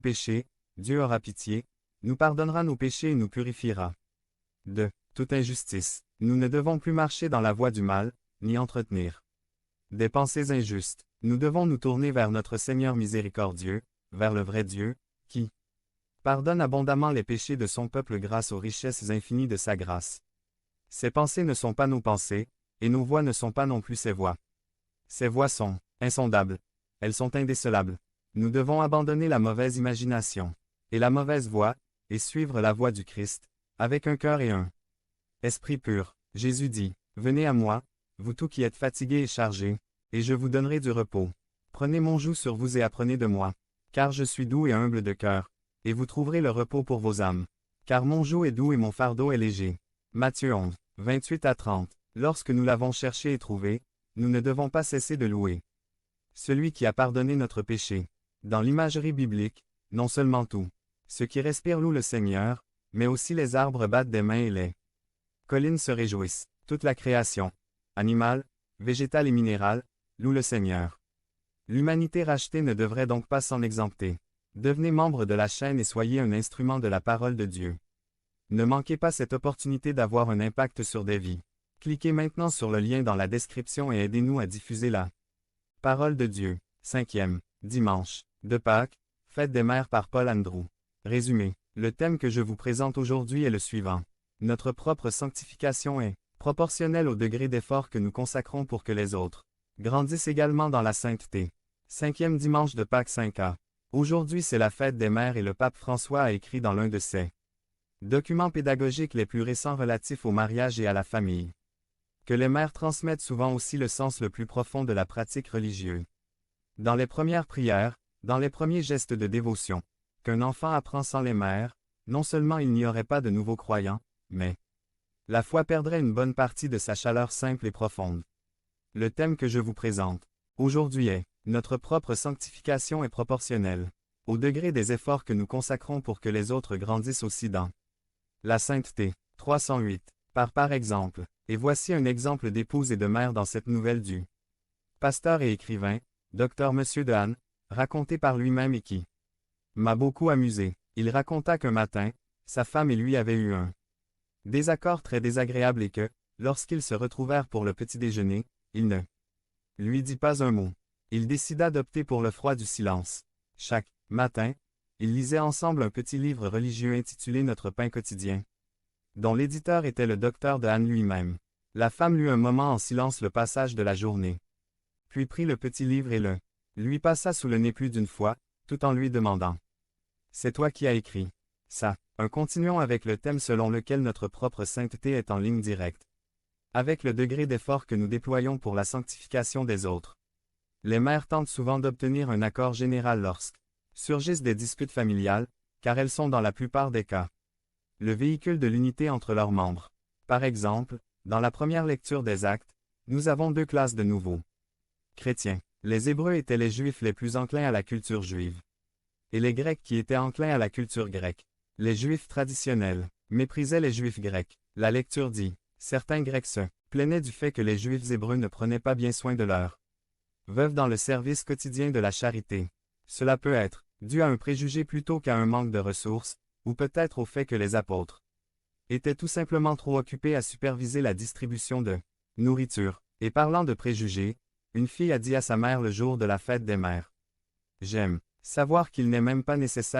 Péché, Dieu aura pitié, nous pardonnera nos péchés et nous purifiera. De toute injustice, nous ne devons plus marcher dans la voie du mal, ni entretenir des pensées injustes. Nous devons nous tourner vers notre Seigneur miséricordieux, vers le vrai Dieu, qui pardonne abondamment les péchés de son peuple grâce aux richesses infinies de sa grâce. Ses pensées ne sont pas nos pensées, et nos voies ne sont pas non plus ses voies. Ses voies sont insondables. Elles sont indécelables. Nous devons abandonner la mauvaise imagination et la mauvaise voie, et suivre la voie du Christ, avec un cœur et un esprit pur. Jésus dit, « Venez à moi, vous tous qui êtes fatigués et chargés, et je vous donnerai du repos. Prenez mon joug sur vous et apprenez de moi, car je suis doux et humble de cœur, et vous trouverez le repos pour vos âmes. Car mon joug est doux et mon fardeau est léger. » Matthieu 11, 28 à 30. Lorsque nous l'avons cherché et trouvé, nous ne devons pas cesser de louer celui qui a pardonné notre péché. Dans l'imagerie biblique, non seulement tout ce qui respire loue le Seigneur, mais aussi les arbres battent des mains et les collines se réjouissent. Toute la création, animale, végétale et minérale, loue le Seigneur. L'humanité rachetée ne devrait donc pas s'en exempter. Devenez membre de la chaîne et soyez un instrument de la parole de Dieu. Ne manquez pas cette opportunité d'avoir un impact sur des vies. Cliquez maintenant sur le lien dans la description et aidez-nous à diffuser la parole de Dieu. 5e dimanche de Pâques, fête des mères par Paul Andrew. Résumé. Le thème que je vous présente aujourd'hui est le suivant. Notre propre sanctification est proportionnelle au degré d'effort que nous consacrons pour que les autres grandissent également dans la sainteté. 5e dimanche de Pâques 5a. Aujourd'hui c'est la fête des mères et le pape François a écrit dans l'un de ses documents pédagogiques les plus récents relatifs au mariage et à la famille que les mères transmettent souvent aussi le sens le plus profond de la pratique religieuse. Dans les premières prières, dans les premiers gestes de dévotion, qu'un enfant apprend sans les mères, non seulement il n'y aurait pas de nouveaux croyants, mais la foi perdrait une bonne partie de sa chaleur simple et profonde. Le thème que je vous présente aujourd'hui est « Notre propre sanctification est proportionnelle au degré des efforts que nous consacrons pour que les autres grandissent aussi dans la sainteté. » 308. Par exemple, et voici un exemple d'épouse et de mère dans cette nouvelle du pasteur et écrivain, Dr. Monsieur de Han, raconté par lui-même et qui m'a beaucoup amusé. Il raconta qu'un matin, sa femme et lui avaient eu un désaccord très désagréable et que, lorsqu'ils se retrouvèrent pour le petit déjeuner, il ne lui dit pas un mot. Il décida d'opter pour le froid du silence. Chaque matin, ils lisaient ensemble un petit livre religieux intitulé Notre pain quotidien, dont l'éditeur était le docteur de Han lui-même. La femme lut un moment en silence le passage de la journée, puis prit le petit livre et le lui passa sous le nez plus d'une fois, tout en lui demandant « C'est toi qui as écrit ça ?» Continuons avec le thème selon lequel notre propre sainteté est en ligne directe avec le degré d'effort que nous déployons pour la sanctification des autres. Les mères tentent souvent d'obtenir un accord général lorsque surgissent des disputes familiales, car elles sont dans la plupart des cas le véhicule de l'unité entre leurs membres. Par exemple, dans la première lecture des Actes, nous avons deux classes de nouveaux chrétiens. Les Hébreux étaient les Juifs les plus enclins à la culture juive, et les Grecs qui étaient enclins à la culture grecque. Les Juifs traditionnels méprisaient les Juifs grecs. La lecture dit, certains Grecs se plaignaient du fait que les Juifs hébreux ne prenaient pas bien soin de leurs veuves dans le service quotidien de la charité. Cela peut être dû à un préjugé plutôt qu'à un manque de ressources, ou peut-être au fait que les apôtres étaient tout simplement trop occupés à superviser la distribution de nourriture. Et parlant de préjugés, une fille a dit à sa mère le jour de la fête des mères, « J'aime savoir qu'il n'est même pas nécessaire